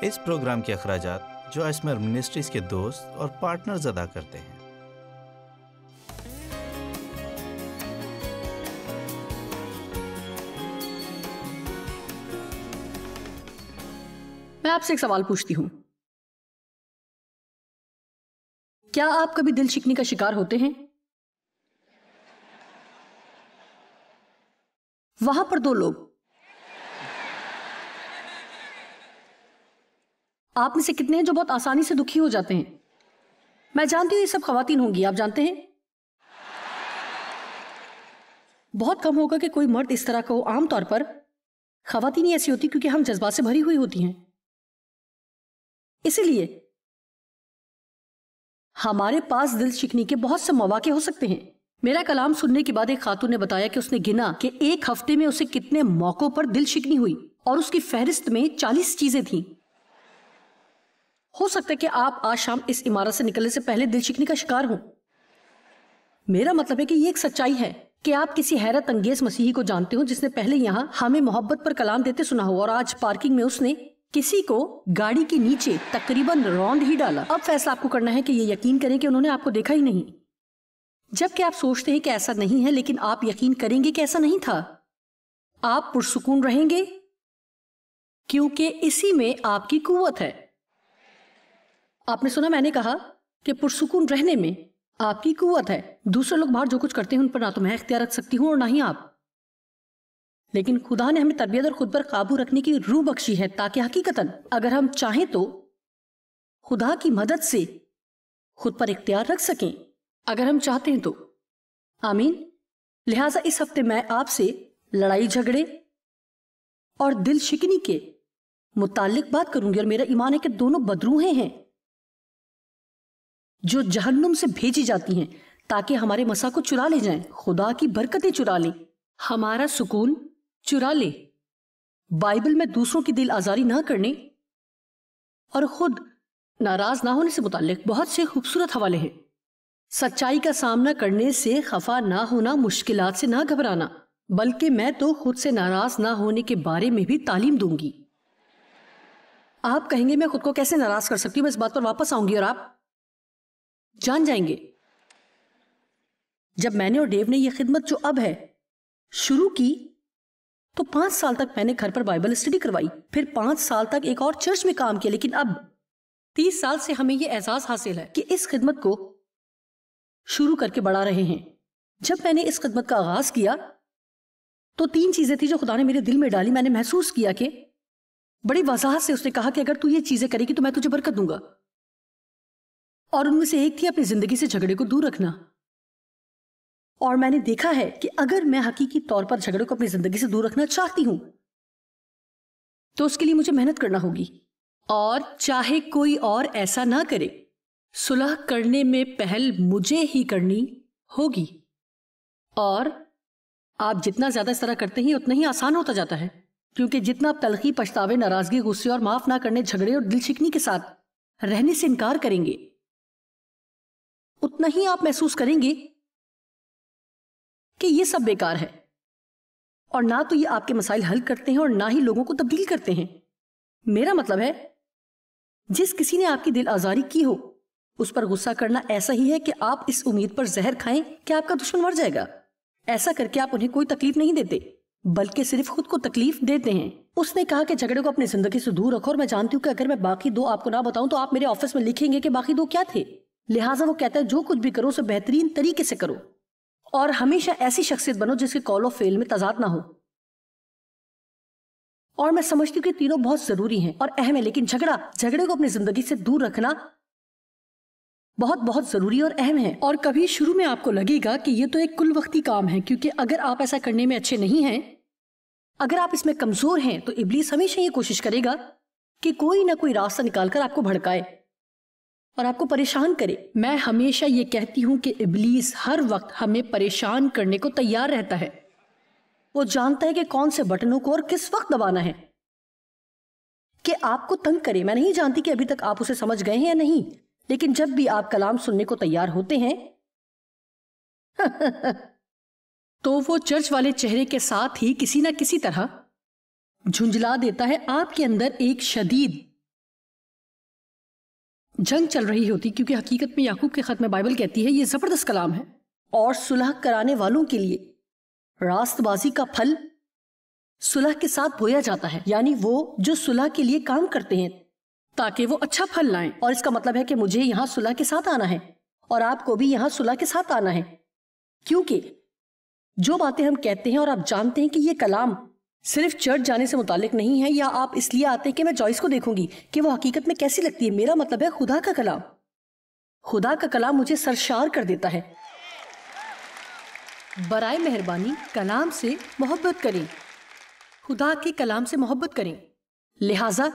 اس programme کے اخراجات جو اسمر منسٹریز کے دوست اور پارٹنرز ادا کرتے ہیں۔ میں آپ سے ایک سوال پوچھتی ہوں، کیا آپ کبھی دل شکنی کا شکار ہوتے ہیں؟ وہاں پر دو لوگ، آپ میں سے کتنے ہیں جو بہت آسانی سے دکھی ہو جاتے ہیں؟ میں جانتی ہوں یہ سب خواتین ہوں گی، آپ جانتے ہیں بہت کم ہوگا کہ کوئی مرد اس طرح کا ہو۔ عام طور پر خواتین ہی ایسی ہوتی کیونکہ ہم جذبات سے بھری ہوئی ہوتی ہیں، اسی لیے ہمارے پاس دل شکنی کے بہت سے مواقع ہو سکتے ہیں۔ میرا کلام سننے کے بعد ایک خاتون نے بتایا کہ اس نے گنا کہ ایک ہفتے میں اسے کتنے موقعوں پر دل شکنی ہوئی، اور اس کی فہرست میں 40 چیزیں تھیں۔ ہو سکتا ہے کہ آپ آج شام اس عمارت سے نکلنے سے پہلے دل شکنی کا شکار ہوں۔ میرا مطلب ہے کہ یہ ایک سچائی ہے کہ آپ کسی حیرت انگیز مسیحی کو جانتے ہو جس نے پہلے یہاں ہمیں محبت پر کلام دیتے سنا ہو، اور آج پارکنگ میں اس نے کسی کو گاڑی کے نیچے تقریباً راؤنڈ ہی ڈالا۔ اب فیصلہ آپ کو کرنا ہے کہ یہ یقین کریں کہ انہوں نے آپ کو دیکھا ہی نہیں، جبکہ آپ سوچتے ہیں کہ ایسا نہیں ہے، لیکن آپ یقین کریں گے کہ ایسا نہیں تھا۔ آپ پرسکون رہیں گے کیونکہ اسی میں آپ کی قوت ہے۔ آپ نے سنا میں نے کہا کہ پرسکون رہنے میں آپ کی قوت ہے۔ دوسرے لوگ باہر جو کچھ کرتے ہیں ان پر نہ تو میں اختیار رکھ سکتی ہوں اور نہ ہی آپ، لیکن خدا نے ہمیں تربیت اور خود پر قابو رکھنے کی روح بخشی ہے تاکہ حقیقتاً اگر ہم چاہیں تو خدا کی مدد سے خود پر اختیار رکھ سکیں، اگر ہم چاہتے ہیں تو۔ آمین۔ لہٰذا اس ہفتے میں آپ سے لڑائی جھگڑے اور دل شکنی کے متعلق بات کروں گی، اور میرا ایمان ہے کہ دونوں بدروہیں ہیں جو جہنم سے بھیجی جاتی ہیں تاکہ ہمارے مسا کو چرا لے جائیں، خدا کی برکتیں چرا لیں، ہمارا سکون چرا لیں۔ بائبل میں دوسروں کی دل آزاری نہ کرنے اور خود ناراض نہ ہونے سے متعلق بہت سے خوبصورت حوالے ہیں۔ سچائی کا سامنا کرنے سے خفا نہ ہونا، مشکلات سے نہ گھبرانا، بلکہ میں تو خود سے ناراض نہ ہونے کے بارے میں بھی تعلیم دوں گی۔ آپ کہیں گے میں خود کو کیسے ناراض کر سکتی ہوں؟ میں اس بات پر واپس آؤں گی اور آپ جان جائیں گے۔ جب میں نے اور ڈیو نے یہ خدمت جو اب ہے شروع کی تو 5 سال تک میں نے گھر پر بائبل اسٹڈی کروائی، پھر 5 سال تک ایک اور چرچ میں کام کیا، لیکن اب 30 سال سے ہمیں یہ اعزاز حاصل ہے کہ اس خدمت کو شروع کر کے بڑھا رہے ہیں۔ جب میں نے اس خدمت کا آغاز کیا تو 3 چیزیں تھیں جو خدا نے میرے دل میں ڈالی۔ میں نے محسوس کیا کہ بڑی وضاحت سے اس نے کہا کہ اگر تو یہ چیزیں کرے گی تو میں تجھے برکت دوں گا، اور ان میں سے ایک تھی اپنی زندگی سے جھگڑے کو دور رکھنا۔ اور میں نے دیکھا ہے کہ اگر میں حقیقی طور پر جھگڑے کو اپنی زندگی سے دور رکھنا چاہتی ہوں تو اس کے لیے مجھے محنت کرنا ہوگی، اور چاہے کوئی اور ایسا نہ کرے، صلح کرنے میں پہل مجھے ہی کرنی ہوگی۔ اور آپ جتنا زیادہ اس طرح کرتے ہیں اتنا ہی آسان ہوتا جاتا ہے، کیونکہ جتنا آپ تلخی، پچھتاوے، ناراضگی، غصے اور معاف نہ کرنے، جھگڑے اور دل شکنی کے ساتھ رہنے سے انکار کریں گے، اتنا ہی آپ محسوس کریں گے کہ یہ سب بیکار ہے، اور نہ تو یہ آپ کے مسائل حل کرتے ہیں اور نہ ہی لوگوں کو تبدیل کرتے ہیں۔ میرا مطلب ہے جس کسی نے آپ کی دل آزاری کی ہو اس پر غصہ کرنا ایسا ہی ہے کہ آپ اس امید پر زہر کھائیں کہ آپ کا دشمن مر جائے گا۔ ایسا کر کے آپ انہیں کوئی تکلیف نہیں دیتے بلکہ صرف خود کو تکلیف دیتے ہیں۔ اس نے کہا کہ جھگڑے کو اپنی زندگی سے دور رکھو، اور میں جانتی ہوں کہ اگر میں باقی 2 آپ کو نہ بتاؤں تو آپ میرے آفس میں لکھیں گے کہ باقی 2 کیا تھے۔ لہٰذا وہ کہتا ہے جو کچھ بھی کرو اسے بہترین طریقے سے کرو، اور ہمیشہ ایسی شخصیت بنو جس کے قول و فعل میں تضاد نہ ہو۔ اور میں سمجھتی ہوں کہ تینوں بہت ضروری ہیں اور اہم ہیں، لیکن جھگڑے کو اپنی زندگی سے دور رکھنا بہت بہت ضروری اور اہم ہے۔ اور کبھی شروع میں آپ کو لگے گا کہ یہ تو ایک کل وقتی کام ہے، کیونکہ اگر آپ ایسا کرنے میں اچھے نہیں ہیں، اگر آپ اس میں کمزور ہیں، تو ابلیس ہمیشہ یہ کوشش کرے گا کہ کوئی نہ کوئی راستہ نکال کر آپ کو بھڑکائے اور آپ کو پریشان کرے۔ میں ہمیشہ یہ کہتی ہوں کہ ابلیس ہر وقت ہمیں پریشان کرنے کو تیار رہتا ہے۔ وہ جانتا ہے کہ کون سے بٹنوں کو اور کس وقت دبانا ہے کہ آپ کو تنگ کرے۔ میں نہیں جانتی کہ ابھی تک آپ اسے سمجھ گئے ہیں یا نہیں، لیکن جب بھی آپ کلام سننے کو تیار ہوتے ہیں تو وہ چرچ والے چہرے کے ساتھ ہی کسی نہ کسی طرح جھنجلا دیتا ہے۔ آپ کے اندر ایک شدید جنگ چل رہی ہوتی، کیونکہ حقیقت میں یعقوب کے خط میں بائبل کہتی ہے یہ زبردست کلام ہے، اور صلح کرانے والوں کے لیے راست بازی کا پھل صلح کے ساتھ بویا جاتا ہے، یعنی وہ جو صلح کے لیے کام کرتے ہیں تاکہ وہ اچھا پھل لائیں. اور اس کا مطلب ہے کہ مجھے یہاں صلح کے ساتھ آنا ہے اور آپ کو بھی یہاں صلح کے ساتھ آنا ہے، کیونکہ جو باتیں ہم کہتے ہیں اور آپ جانتے ہیں کہ یہ کلام صرف چرچ جانے سے متعلق نہیں ہے، یا آپ اس لیے آتے ہیں کہ میں جوائس کو دیکھوں گی کہ وہ حقیقت میں کیسی لگتی ہے. میرا مطلب ہے خدا کا کلام. خدا کا کلام مجھے سرشار کر دیتا ہے. برائے مہربانی کلام سے محبت کریں، خدا کے کلام سے محبت کریں. لہٰذا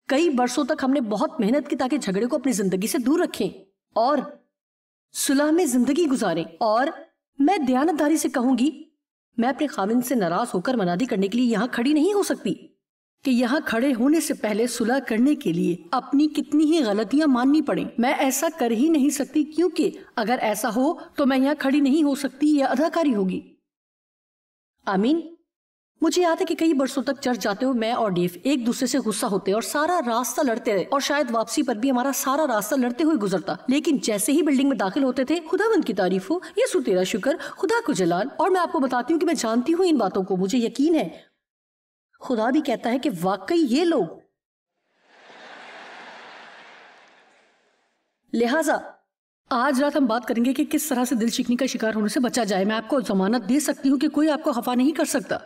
کئی برسوں تک ہم نے بہت محنت کی تاکہ جھگڑے کو اپنی زندگی سے دور رکھیں اور صلح میں زندگی گزاریں. اور میں دیانتداری سے کہوں گی، میں اپنے خاوند سے ناراض ہو کر منادی کرنے کے لیے یہاں کھڑی نہیں ہو سکتی کہ یہاں کھڑے ہونے سے پہلے صلح کرنے کے لیے اپنی کتنی ہی غلطیاں ماننی پڑیں. میں ایسا کر ہی نہیں سکتی، کیونکہ اگر ایسا ہو تو میں یہاں کھڑی نہیں ہو سکتی، یہ اداکاری ہوگی. آمین. مجھے یاد ہے کہ کئی برسوں تک چرچ جاتے ہوئے میں اور ڈیو ایک دوسرے سے غصہ ہوتے اور سارا راستہ لڑتے رہے، اور شاید واپسی پر بھی ہمارا سارا راستہ لڑتے ہوئے گزرتا. لیکن جیسے ہی بلڈنگ میں داخل ہوتے تھے، خداوند کی تعریف ہو، یسوع تیرا شکر، خدا کو جلال. اور میں آپ کو بتاتی ہوں کہ میں جانتی ہوں ان باتوں کو، مجھے یقین ہے خدا بھی کہتا ہے کہ واقعی یہ لوگ. لہٰذا آج رات ہم بات کریں گے کہ کس طرح سے دل شکنی کا شکار ہونے سے بچا جائے. میں آپ کو ضمانت دے سکتی ہوں کہ کوئی آپ کو خفا نہیں کر سکتا.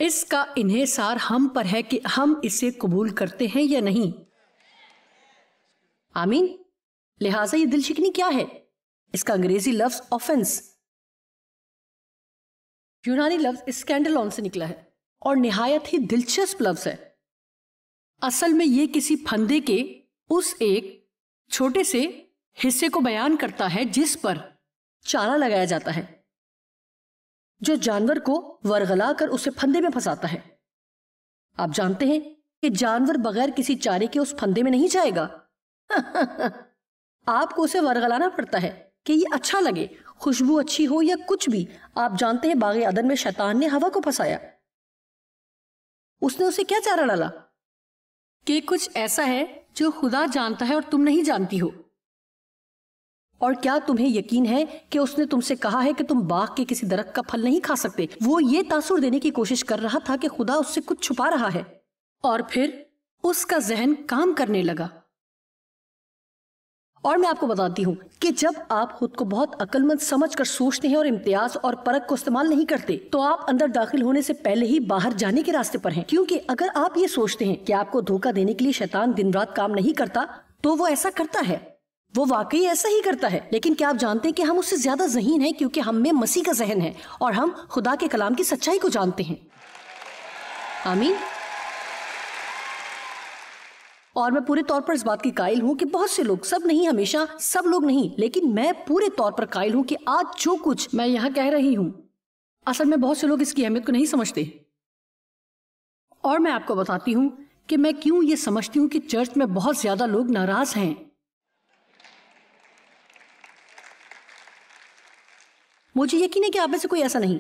اس کا انحصار ہم پر ہے کہ ہم اسے قبول کرتے ہیں یا نہیں. آمین. لہٰذا یہ دل شکنی کیا ہے؟ اس کا انگریزی لفظ آفنس، یونانی لفظ اسکینڈلون سے نکلا ہے اور نہایت ہی دلچسپ لفظ ہے. اصل میں یہ کسی پھندے کے اس ایک چھوٹے سے حصے کو بیان کرتا ہے جس پر چارہ لگایا جاتا ہے، جو جانور کو ورغلا کر اسے پھندے میں پھنساتا ہے. آپ جانتے ہیں کہ جانور بغیر کسی چارے کے اس پھندے میں نہیں جائے گا. آپ کو اسے ورغلانا پڑتا ہے کہ یہ اچھا لگے، خوشبو اچھی ہو یا کچھ بھی. آپ جانتے ہیں باغ عدن میں شیطان نے ہوا کو پھنسایا. اس نے اسے کیا چارہ ڈالا؟ کہ کچھ ایسا ہے جو خدا جانتا ہے اور تم نہیں جانتی ہو. اور کیا تمہیں یقین ہے کہ اس نے تم سے کہا ہے کہ تم باغ کے کسی درخت کا پھل نہیں کھا سکتے؟ وہ یہ تاثر دینے کی کوشش کر رہا تھا کہ خدا اس سے کچھ چھپا رہا ہے، اور پھر اس کا ذہن کام کرنے لگا. اور میں آپ کو بتاتی ہوں کہ جب آپ خود کو بہت عقل مند سمجھ کر سوچتے ہیں اور امتیاز اور پرکھ کو استعمال نہیں کرتے، تو آپ اندر داخل ہونے سے پہلے ہی باہر جانے کے راستے پر ہیں. کیونکہ اگر آپ یہ سوچتے ہیں کہ آپ کو دھوکہ دینے کے لیے شیطان دن رات کام نہیں کرتا، تو وہ ایسا کرتا ہے، وہ واقعی ایسا ہی کرتا ہے. لیکن کیا آپ جانتے ہیں کہ ہم اس سے زیادہ ذہین ہیں، کیونکہ ہم میں مسیح کا ذہن ہے اور ہم خدا کے کلام کی سچائی کو جانتے ہیں. آمین. اور میں پورے طور پر اس بات کی قائل ہوں کہ بہت سے لوگ، سب نہیں، ہمیشہ سب لوگ نہیں، لیکن میں پورے طور پر قائل ہوں کہ آج جو کچھ میں یہاں کہہ رہی ہوں، اصل میں بہت سے لوگ اس کی اہمیت کو نہیں سمجھتے. اور میں آپ کو بتاتی ہوں کہ میں کیوں یہ سمجھتی ہوں کہ چرچ میں بہت زیادہ لوگ ناراض ہیں. مجھے یقین ہے کہ آپ میں سے کوئی ایسا نہیں،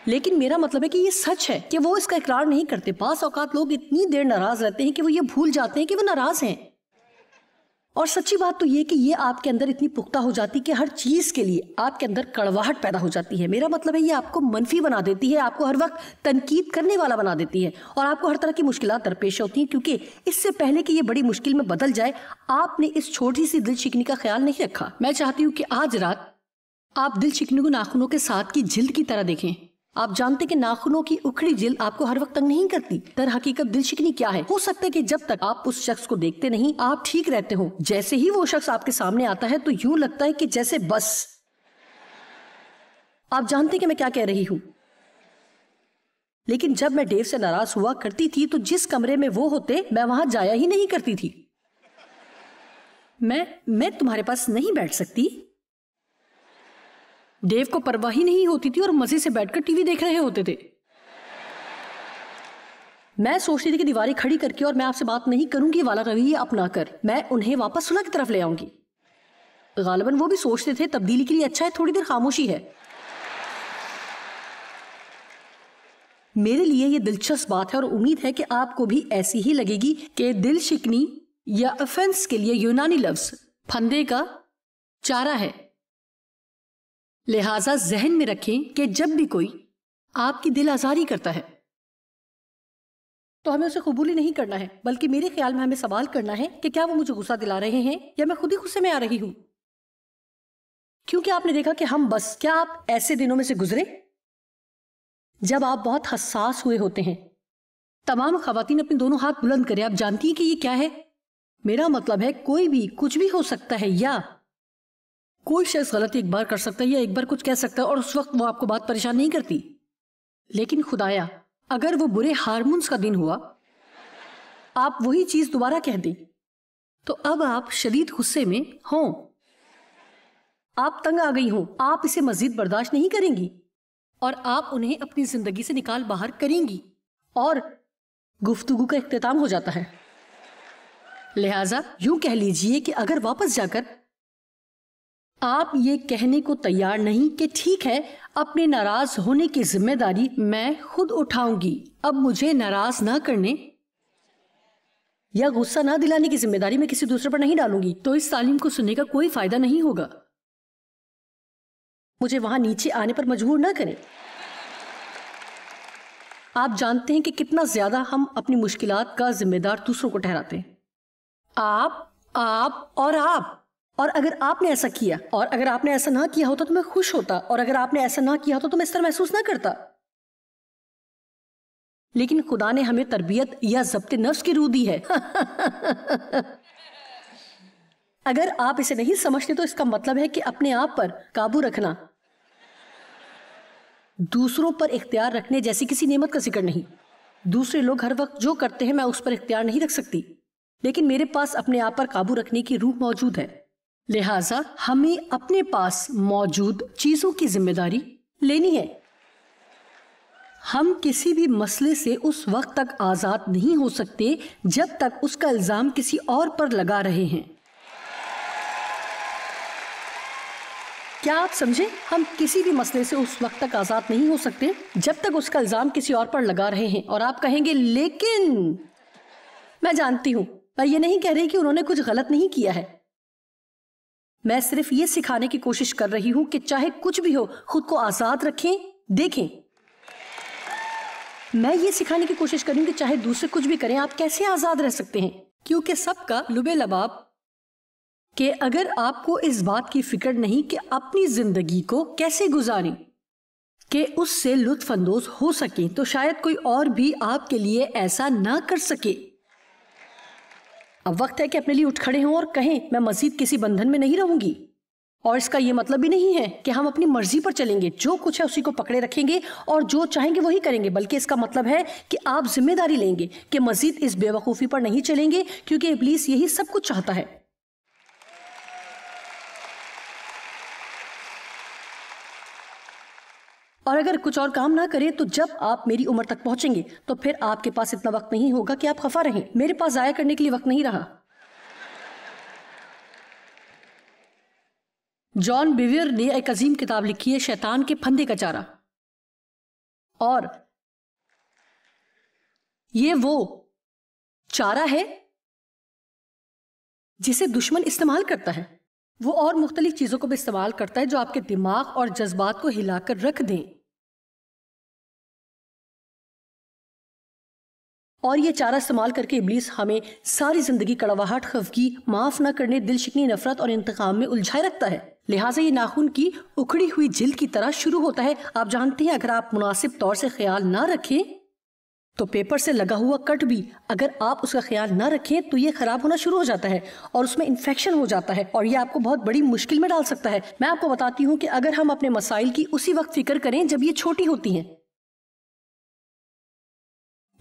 لیکن میرا مطلب ہے کہ یہ سچ ہے کہ وہ اس کا اقرار نہیں کرتے. بعض اوقات لوگ اتنی دیر ناراض رہتے ہیں کہ وہ یہ بھول جاتے ہیں کہ وہ ناراض ہیں. اور سچی بات تو یہ کہ یہ آپ کے اندر اتنی پختہ ہو جاتی کہ ہر چیز کے لیے آپ کے اندر کڑواہٹ پیدا ہو جاتی ہے. میرا مطلب ہے یہ آپ کو منفی بنا دیتی ہے، آپ کو ہر وقت تنقید کرنے والا بنا دیتی ہے، اور آپ کو ہر طرح کی مشکلات درپیش ہوتی ہیں. کیونکہ اس سے پہلے کہ یہ بڑی مشکل میں بدل جائے، آپ نے اس چھوٹی سی دل شکنی کا خیال نہیں رکھا. میں چاہتی ہوں کہ آج رات آپ دل شکنی کو ناخنوں کے ساتھ کی جلد کی طرح دیکھیں. آپ جانتے کہ ناخنوں کی اکھڑی جلد آپ کو ہر وقت تنگ نہیں کرتی. در حقیقت دل شکنی کیا ہے؟ ہو سکتا ہے کہ جب تک آپ اس شخص کو دیکھتے نہیں آپ ٹھیک رہتے ہو. جیسے ہی وہ شخص آپ کے سامنے آتا ہے تو یوں لگتا ہے کہ جیسے بس. آپ جانتے کہ میں کیا کہہ رہی ہوں. لیکن جب میں ڈیو سے ناراض ہوا کرتی تھی تو جس کمرے میں وہ ہوتے میں وہاں جایا ہی نہیں کرتی تھی. میں تمہارے پاس نہیں بیٹھ سکتی. ڈیو کو پرواہ ہی نہیں ہوتی تھی اور مزے سے بیٹھ کر ٹی وی دیکھ رہے ہوتے تھے. میں سوچتی تھی کہ دیواری کھڑی کر کے اور میں آپ سے بات نہیں کروں گی والا رویہ اپنا کر میں انہیں واپس صلح کی طرف لے آؤں گی. غالباً وہ بھی سوچتے تھے تبدیلی کے لیے اچھا ہے تھوڑی دیر خاموشی ہے. میرے لیے یہ دلچسپ بات ہے اور امید ہے کہ آپ کو بھی ایسی ہی لگے گی کہ دل شکنی یا افینس کے لیے یونانی لفظ پھندے کا چارہ ہے. لہٰذا ذہن میں رکھیں کہ جب بھی کوئی آپ کی دل آزاری کرتا ہے تو ہمیں اسے قبول ہی نہیں کرنا ہے، بلکہ میرے خیال میں ہمیں سوال کرنا ہے کہ کیا وہ مجھے غصہ دلا رہے ہیں یا میں خود ہی غصے میں آ رہی ہوں. کیونکہ آپ نے دیکھا کہ ہم بس، کیا آپ ایسے دنوں میں سے گزرے جب آپ بہت حساس ہوئے ہوتے ہیں؟ تمام خواتین اپنے دونوں ہاتھ بلند کریں. آپ جانتی ہیں کہ یہ کیا ہے؟ میرا مطلب ہے کوئی بھی کچھ بھی ہو سکتا ہے، یا کوئی شخص غلطی ایک بار کر سکتا ہے یا ایک بار کچھ کہہ سکتا ہے اور اس وقت وہ آپ کو بات پریشان نہیں کرتی. لیکن خدایا اگر وہ برے ہارمونز کا دن ہوا، آپ وہی چیز دوبارہ کہہ دیں تو اب آپ شدید غصے میں ہوں، آپ تنگ آ گئی ہوں، آپ اسے مزید برداشت نہیں کریں گی اور آپ انہیں اپنی زندگی سے نکال باہر کریں گی اور گفتگو کا اختتام ہو جاتا ہے. لہٰذا یوں کہہ لیجئے کہ اگر واپس جا کر آپ یہ کہنے کو تیار نہیں کہ ٹھیک ہے اپنے ناراض ہونے کی ذمہ داری میں خود اٹھاؤں گی، اب مجھے ناراض نہ کرنے یا غصہ نہ دلانے کی ذمہ داری میں کسی دوسرے پر نہیں ڈالوں گی، تو اس تعلیم کو سننے کا کوئی فائدہ نہیں ہوگا. مجھے وہاں نیچے آنے پر مجبور نہ کریں. آپ جانتے ہیں کہ کتنا زیادہ ہم اپنی مشکلات کا ذمہ دار دوسروں کو ٹھہراتے ہیں. آپ اور اگر آپ نے ایسا کیا اور اگر آپ نے ایسا نہ کیا ہوتا تو میں خوش ہوتا، اور اگر آپ نے ایسا نہ کیا ہوتا تو میں اس طرح محسوس نہ کرتا. لیکن خدا نے ہمیں تربیت یا ضبط نفس کی روح دی ہے. اگر آپ اسے نہیں سمجھتے تو اس کا مطلب ہے کہ اپنے آپ پر قابو رکھنا دوسروں پر اختیار رکھنے جیسی کسی نعمت کا ذکر نہیں. دوسرے لوگ ہر وقت جو کرتے ہیں میں اس پر اختیار نہیں رکھ سکتی، لیکن میرے پاس اپنے آپ پر قابو رکھنے کی روح موجود ہے. لہٰذا ہمیں اپنے پاس موجود چیزوں کی ذمہ داری لینی ہے. ہم کسی بھی مسئلے سے اس وقت تک آزاد نہیں ہو سکتے جب تک اس کا الزام کسی اور پر لگا رہے ہیں. کیا آپ سمجھیں؟ ہم کسی بھی مسئلے سے اس وقت تک آزاد نہیں ہو سکتے جب تک اس کا الزام کسی اور پر لگا رہے ہیں. اور آپ کہیں گے لیکن میں جانتی ہوں، میں یہ نہیں کہہ رہی کہ انہوں نے کچھ غلط نہیں کیا ہے. میں صرف یہ سکھانے کی کوشش کر رہی ہوں کہ چاہے کچھ بھی ہو خود کو آزاد رکھیں. دیکھیں، میں یہ سکھانے کی کوشش کروں کہ چاہے دوسرے کچھ بھی کریں آپ کیسے آزاد رہ سکتے ہیں، کیونکہ سب کا لبے لباب کہ اگر آپ کو اس بات کی فکر نہیں کہ اپنی زندگی کو کیسے گزاریں کہ اس سے لطف اندوز ہو سکیں، تو شاید کوئی اور بھی آپ کے لیے ایسا نہ کر سکے. اب وقت ہے کہ اپنے لیے اٹھ کھڑے ہوں اور کہیں میں مزید کسی بندھن میں نہیں رہوں گی. اور اس کا یہ مطلب بھی نہیں ہے کہ ہم اپنی مرضی پر چلیں گے، جو کچھ ہے اسی کو پکڑے رکھیں گے اور جو چاہیں گے وہی کریں گے، بلکہ اس کا مطلب ہے کہ آپ ذمہ داری لیں گے کہ مزید اس بے وقوفی پر نہیں چلیں گے، کیونکہ ابلیس یہی سب کچھ چاہتا ہے. اور اگر کچھ اور کام نہ کرے تو جب آپ میری عمر تک پہنچیں گے تو پھر آپ کے پاس اتنا وقت نہیں ہوگا کہ آپ خفا رہیں. میرے پاس ضائع کرنے کے لیے وقت نہیں رہا. جان بیویر نے ایک عظیم کتاب لکھی ہے، شیطان کے پھندے کا چارہ، اور یہ وہ چارہ ہے جسے دشمن استعمال کرتا ہے. وہ اور مختلف چیزوں کو بھی استعمال کرتا ہے جو آپ کے دماغ اور جذبات کو ہلا کر رکھ دیں. اور یہ چارہ استعمال کر کے ابلیس ہمیں ساری زندگی کڑواہٹ، خفگی، معاف نہ کرنے، دل شکنی، نفرت اور انتقام میں الجھائے رکھتا ہے. لہٰذا یہ ناخن کی اکھڑی ہوئی جلد کی طرح شروع ہوتا ہے. آپ جانتے ہیں اگر آپ مناسب طور سے خیال نہ رکھیں تو پیپر سے لگا ہوا کٹ بھی اگر آپ اس کا خیال نہ رکھیں تو یہ خراب ہونا شروع ہو جاتا ہے اور اس میں انفیکشن ہو جاتا ہے اور یہ آپ کو بہت بڑی مشکل میں ڈال سکتا ہے. میں آپ کو بتاتی ہوں کہ اگر ہم اپنے مسائل کی اسی وقت فکر کریں جب یہ چھوٹی ہوتی ہیں،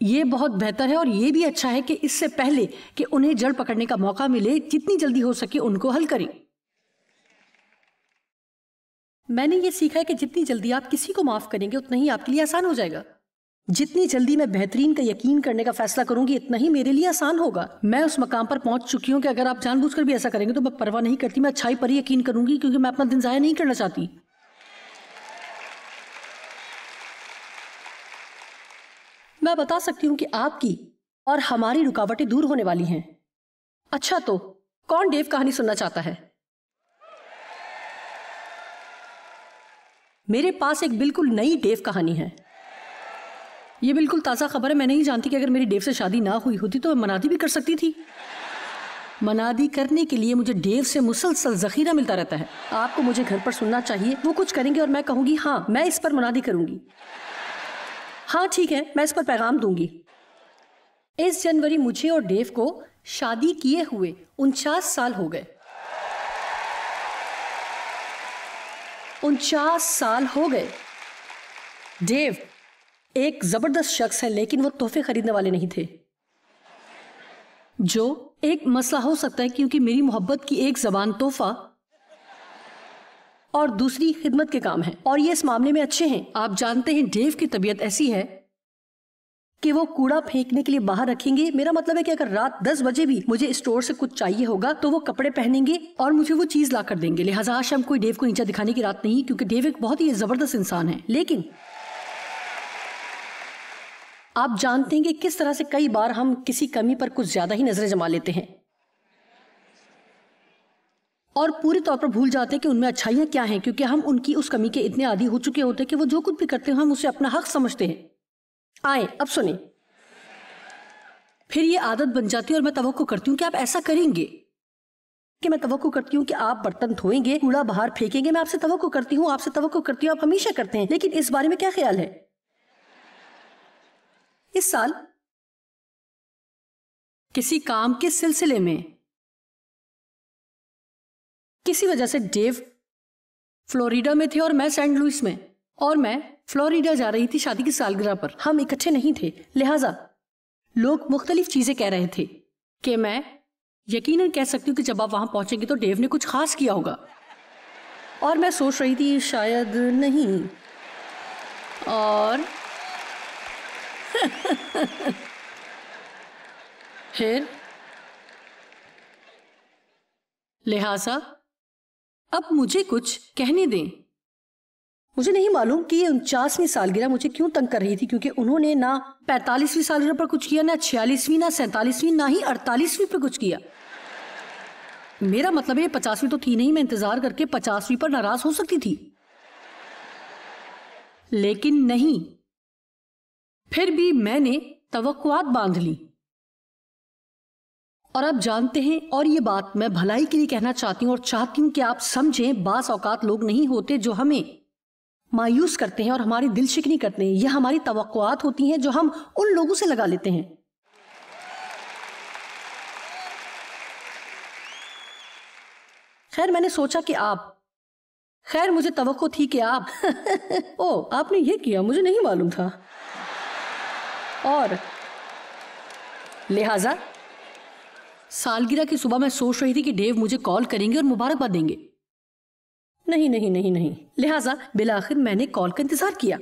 یہ بہت بہتر ہے اور یہ بھی اچھا ہے کہ اس سے پہلے کہ انہیں جڑ پکڑنے کا موقع ملے جتنی جلدی ہو سکے ان کو حل کریں. میں نے یہ سیکھا ہے کہ جتنی جلدی آپ کسی کو معاف کریں گے اتنا ہی آپ کے لیے آسان ہو جائے گا. جتنی جلدی میں بہترین کا یقین کرنے کا فیصلہ کروں گی اتنا ہی میرے لیے آسان ہوگا. میں اس مقام پر پہنچ چکی ہوں کہ اگر آپ جان بوجھ کر بھی ایسا کریں گے تو میں پرواہ نہیں کرتی، میں اچھائی پر ہی یقین کروں گی کیونکہ میں اپنا دن ضائع نہیں کرنا چاہتی. میں بتا سکتی ہوں کہ آپ کی اور ہماری رکاوٹیں دور ہونے والی ہیں۔ اچھا تو کون ڈیو کہانی سننا چاہتا ہے؟ میرے پاس ایک بالکل نئی ڈیو کہانی ہے۔ یہ بالکل تازہ خبر ہے۔ میں نہیں جانتی کہ اگر میری ڈیو سے شادی نہ ہوئی ہوتی تو میں منادی بھی کر سکتی تھی۔ منادی کرنے کے لیے مجھے ڈیو سے مسلسل ذخیرہ ملتا رہتا ہے۔ آپ کو مجھے گھر پر سننا چاہیے، وہ کچھ کریں گے اور میں کہوں گی ہاں میں اس پر منادی کروں گی۔ ہاں ٹھیک ہے، میں اس پر پیغام دوں گی۔ اس جنوری مجھے اور ڈیو کو شادی کیے ہوئے 49 سال ہو گئے۔ 49 سال ہو گئے۔ ڈیو ایک زبردست شخص ہے لیکن وہ تحفے خریدنے والے نہیں تھے، جو ایک مسئلہ ہو سکتا ہے کیونکہ میری محبت کی ایک زبان تحفہ اور دوسری خدمت کے کام ہے، اور یہ اس معاملے میں اچھے ہیں۔ آپ جانتے ہیں ڈیو کی طبیعت ایسی ہے کہ وہ کوڑا پھینکنے کے لیے باہر رکھیں گے۔ میرا مطلب ہے کہ اگر رات 10 بجے بھی مجھے اسٹور سے کچھ چاہیے ہوگا تو وہ کپڑے پہنیں گے اور مجھے وہ چیز لا کر دیں گے۔ لہٰذا آج شام کوئی ڈیو کو نیچا دکھانے کی رات نہیں، کیونکہ ڈیو ایک بہت ہی زبردست انسان ہے۔ لیکن آپ جانتے ہیں کہ کس طرح سے کئی بار ہم کسی کمی پر کچھ زیادہ ہی نظریں جما لیتے ہیں اور پوری طور پر بھول جاتے ہیں کہ ان میں اچھائیاں کیا ہیں، کیونکہ ہم ان کی اس کمی کے اتنے عادی ہو چکے ہوتے ہیں کہ وہ جو کچھ بھی کرتے ہیں ہم اسے اپنا حق سمجھتے ہیں۔ آئیں اب سنیں۔ پھر یہ عادت بن جاتی ہے اور میں توقع کرتی ہوں کہ آپ ایسا کریں گے، کہ میں توقع کرتی ہوں کہ آپ برتن دھوئیں گے، کوڑا باہر پھینکیں گے۔ میں آپ سے توقع کرتی ہوں آپ ہمیشہ کرتے ہیں، لیکن اس بارے میں کیا خیال ہے؟ اس سال کسی کام کے سلسلے میں کسی وجہ سے ڈیو فلوریڈا میں تھے اور میں سینٹ لوئس میں، اور میں فلوریڈا جا رہی تھی شادی کی سالگرہ پر۔ ہم اکٹھے نہیں تھے، لہٰذا لوگ مختلف چیزیں کہہ رہے تھے کہ میں یقیناً کہہ سکتی ہوں کہ جب آپ وہاں پہنچیں گے تو ڈیو نے کچھ خاص کیا ہوگا، اور میں سوچ رہی تھی شاید نہیں۔ اور پھر لہٰذا اب مجھے کچھ کہنے دیں۔ مجھے نہیں معلوم کہ یہ 49ویں سالگرہ مجھے کیوں تنگ کر رہی تھی، کیونکہ انہوں نے نہ 45ویں سالگرہ پر کچھ کیا، نہ 46ویں، نہ 47ویں، نہ ہی 48ویں پر کچھ کیا۔ میرا مطلب ہے 50ویں تو تھی نہیں، میں انتظار کر کے 50ویں پر ناراض ہو سکتی تھی، لیکن نہیں۔ پھر بھی میں نے توقعات باندھ لی، اور آپ جانتے ہیں، اور یہ بات میں بھلائی کے لیے کہنا چاہتی ہوں اور چاہتی ہوں کہ آپ سمجھیں، بعض اوقات لوگ نہیں ہوتے جو ہمیں مایوس کرتے ہیں اور ہماری دل شکنی کرتے ہیں۔ یہ ہماری توقعات ہوتی ہیں جو ہم ان لوگوں سے لگا لیتے ہیں۔ خیر میں نے سوچا کہ مجھے توقع تھی کہ آپ نے یہ کیا، مجھے نہیں معلوم تھا، اور لہٰذا سالگرہ کی صبح میں سوچ رہی تھی کہ ڈیو مجھے کال کریں گے اور مبارکباد دیں گے۔ نہیں۔ لہٰذا بالآخر میں نے کال کا انتظار کیا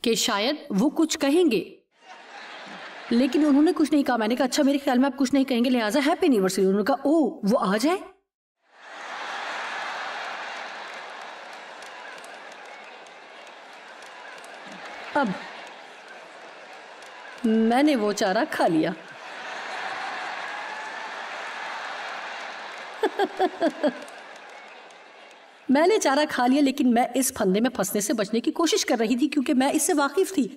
کہ شاید وہ کچھ کہیں گے، لیکن انہوں نے کچھ نہیں کہا۔ میں نے کہا اچھا میرے خیال میں آپ کچھ نہیں کہیں گے، لہٰذا ہیپی اینیورسری۔ انہوں نے کہا وہ آ جائے۔ اب میں نے وہ چارہ کھا لیا۔ میں نے چارہ کھا لیا، لیکن میں اس پھندے میں پھنسنے سے بچنے کی کوشش کر رہی تھی کیونکہ میں اس سے واقف تھی۔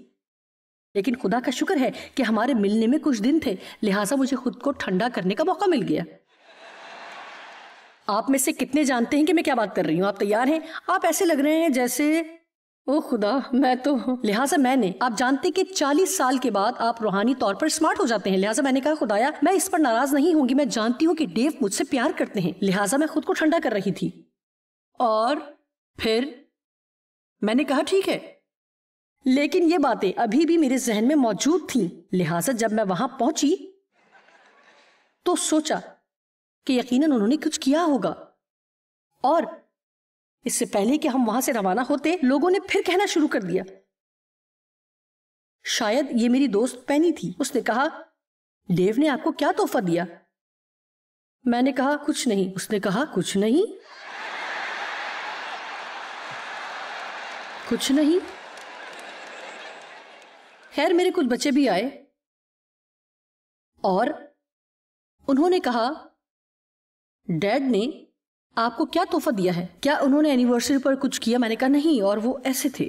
لیکن خدا کا شکر ہے کہ ہمارے ملنے میں کچھ دن تھے، لہٰذا مجھے خود کو ٹھنڈا کرنے کا موقع مل گیا۔ آپ میں سے کتنے جانتے ہیں کہ میں کیا بات کر رہی ہوں؟ آپ تیار ہیں؟ آپ ایسے لگ رہے ہیں جیسے او خدا لہٰذا میں نے، آپ جانتے کہ 40 سال کے بعد آپ روحانی طور پر سمارٹ ہو جاتے ہیں، لہٰذا میں نے کہا خدایا میں اس پر ناراض نہیں ہوں گی، میں جانتی ہوں کہ ڈیو مجھ سے پیار کرتے ہیں، لہٰذا میں خود کو ٹھنڈا کر رہی تھی۔ اور پھر میں نے کہا ٹھیک ہے، لیکن یہ باتیں ابھی بھی میرے ذہن میں موجود تھیں، لہٰذا جب میں وہاں پہنچی تو سوچا کہ یقیناً انہوں نے کچھ کیا ہوگا، اور اس سے پہلے کہ ہم وہاں سے روانہ ہوتے لوگوں نے پھر کہنا شروع کر دیا۔ شاید یہ میری دوست پینی تھی، اس نے کہا ڈیو نے آپ کو کیا تحفہ دیا؟ میں نے کہا کچھ نہیں۔ اس نے کہا کچھ نہیں، کچھ نہیں۔ خیر میرے کچھ بچے بھی آئے اور انہوں نے کہا ڈیڈ نے آپ کو کیا تحفہ دیا ہے، کیا انہوں نے اینیورسری پر کچھ کیا؟ میں نے کہا نہیں، اور وہ ایسے تھے.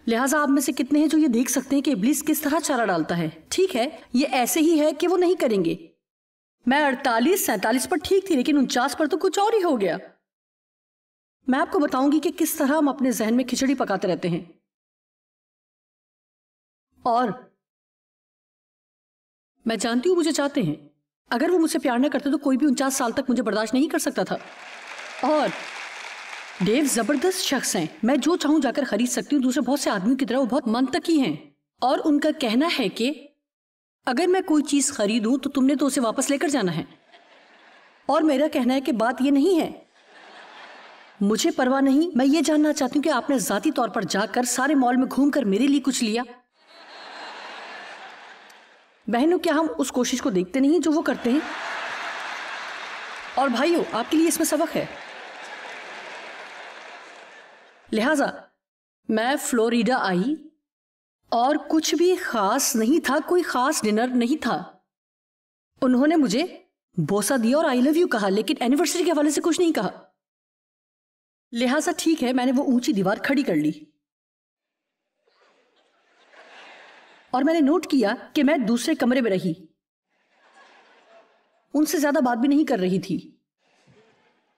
لہٰذا آپ میں سے کتنے ہیں جو یہ دیکھ سکتے ہیں کہ ابلیس کس طرح چارہ ڈالتا ہے؟ ٹھیک ہے، یہ ایسے ہی ہے کہ وہ نہیں کریں گے. میں 48-47 پر ٹھیک تھی، لیکن 49 پر تو کچھ اور ہی ہو گیا. میں آپ کو بتاؤں گی کہ کس طرح ہم اپنے ذہن میں کھچڑی پکاتے رہتے ہیں. اور میں جانتی ہوں مجھے چاہتے ہیں. اگر وہ مجھ سے پیار نہ کرتے تو کوئی بھی 49 سال تک مجھے برداشت نہیں کر سکتا تھا. اور ڈیو زبردست شخص ہیں، میں جو چاہوں جا کر خرید سکتی ہوں. دوسرے بہت سے آدمیوں کی طرح وہ بہت منطقی ہیں، اور ان کا کہنا ہے کہ اگر میں کوئی چیز خریدوں تو تم نے تو اسے واپس لے کر جانا ہے. اور میرا کہنا ہے کہ بات یہ نہیں ہے، مجھے پرواہ نہیں. میں یہ جاننا چاہتی ہوں کہ آپ نے ذاتی طور پر جا کر سارے مال میں گھوم کر میرے لیے کچھ لیا؟ بہنوں، کیا ہم اس کوشش کو دیکھتے نہیں جو وہ کرتے ہیں؟ اور بھائیوں، آپ کے لیے اس میں سبق ہے. لہٰذا میں فلوریڈا آئی اور کچھ بھی خاص نہیں تھا، کوئی خاص ڈنر نہیں تھا. انہوں نے مجھے بوسہ دیا اور آئی لو یو کہا، لیکن اینیورسری کے حوالے سے کچھ نہیں کہا. لہٰذا ٹھیک ہے، میں نے وہ اونچی دیوار کھڑی کر لی اور میں نے نوٹ کیا کہ میں دوسرے کمرے میں رہی، ان سے زیادہ بات بھی نہیں کر رہی تھی.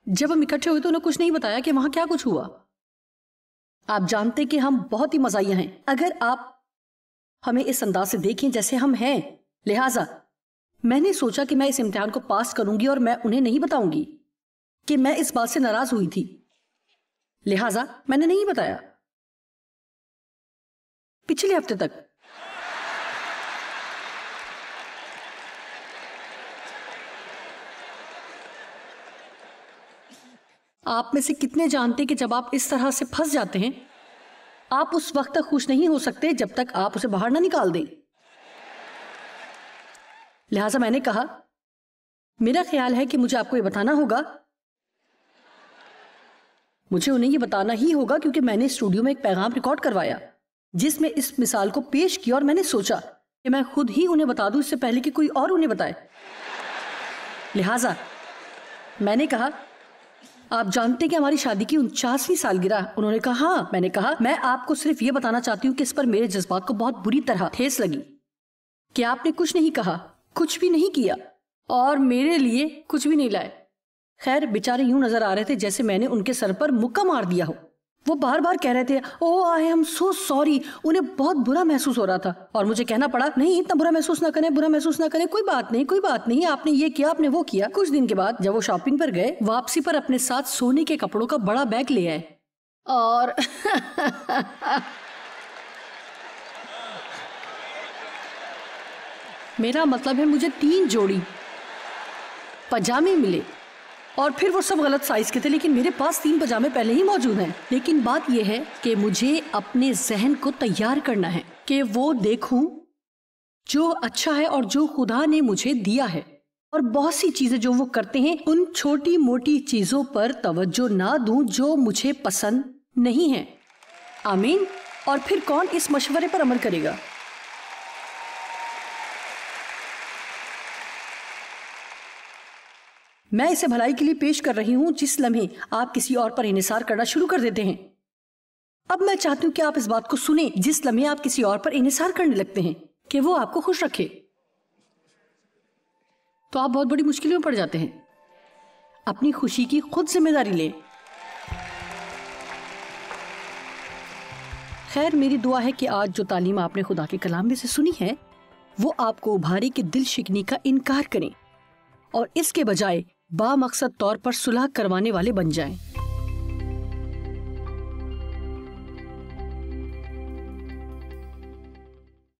جب ہم اکٹھے ہوئے تو انہوں نے کچھ نہیں بتایا کہ وہاں کیا کچھ ہوا. آپ جانتے کہ ہم بہت ہی مزاحیہ ہیں اگر آپ ہمیں اس انداز سے دیکھیں جیسے ہم ہیں. لہٰذا میں نے سوچا کہ میں اس امتحان کو پاس کروں گی اور میں انہیں نہیں بتاؤں گی کہ میں اس بات سے ناراض ہوئی تھی. لہٰذا میں نے نہیں بتایا. پچھلے ہفتے تک آپ میں سے کتنے جانتے کہ جب آپ اس طرح سے پھنس جاتے ہیں آپ اس وقت تک خوش نہیں ہو سکتے جب تک آپ اسے باہر نہ نکال دیں. لہٰذا میں نے کہا میرا خیال ہے کہ مجھے آپ کو یہ بتانا ہوگا. مجھے انہیں یہ بتانا ہی ہوگا کیونکہ میں نے اسٹوڈیو میں ایک پیغام ریکارڈ کروایا جس میں اس مثال کو پیش کیا، اور میں نے سوچا کہ میں خود ہی انہیں بتا دوں اس سے پہلے کہ کوئی اور انہیں بتائے. لہٰذا میں نے کہا آپ جانتے کہ ہماری شادی کی 49ویں سالگرہ. انہوں نے کہا ہاں. میں نے کہا میں آپ کو صرف یہ بتانا چاہتی ہوں کہ اس پر میرے جذبات کو بہت بری طرح ٹھیس لگی کہ آپ نے کچھ نہیں کہا، کچھ بھی نہیں کیا اور میرے لیے کچھ بھی نہیں لائے. خیر بیچارے یوں نظر آ رہے تھے جیسے میں نے ان کے سر پر مکہ مار دیا ہو. وہ بار بار کہہ رہے تھے اوہ آئی ایم سو سوری. انہیں بہت برا محسوس ہو رہا تھا اور مجھے کہنا پڑا نہیں اتنا برا محسوس نہ کریں، برا محسوس نہ کریں، کوئی بات نہیں، کوئی بات نہیں، آپ نے یہ کیا، آپ نے وہ کیا. کچھ دن کے بعد جب وہ شاپنگ پر گئے واپسی پر اپنے ساتھ سونے کے کپڑوں کا بڑا بیگ لے آئے اور میرا مطلب ہے مجھے 3 جوڑی پجامے ملے اور پھر وہ سب غلط سائز کے تھے، لیکن میرے پاس 3 پجامے پہلے ہی موجود ہیں. لیکن بات یہ ہے کہ مجھے اپنے ذہن کو تیار کرنا ہے کہ وہ دیکھوں جو اچھا ہے اور جو خدا نے مجھے دیا ہے، اور بہت سی چیزیں جو وہ کرتے ہیں ان چھوٹی موٹی چیزوں پر توجہ نہ دوں جو مجھے پسند نہیں ہے. آمین. اور پھر کون اس مشورے پر عمل کرے گا؟ میں اسے بھلائی کے لیے پیش کر رہی ہوں جس لمحے آپ کسی اور پر انحصار کرنا شروع کر دیتے ہیں. اب میں چاہتی ہوں کہ آپ اس بات کو سنیں جس لمحے آپ کسی اور پر انحصار کرنے لگتے ہیں کہ وہ آپ کو خوش رکھے تو آپ بہت بڑی مشکلوں میں پڑ جاتے ہیں. اپنی خوشی کی خود ذمہ داری لیں. خیر میری دعا ہے کہ آج جو تعلیم آپ نے خدا کے کلام میں سے سنی ہے وہ آپ کو ابھارے کہ دل شکنی کا انکار کریں اور اس کے بجائے با مقصد طور پر صلح کروانے والے بن جائیں.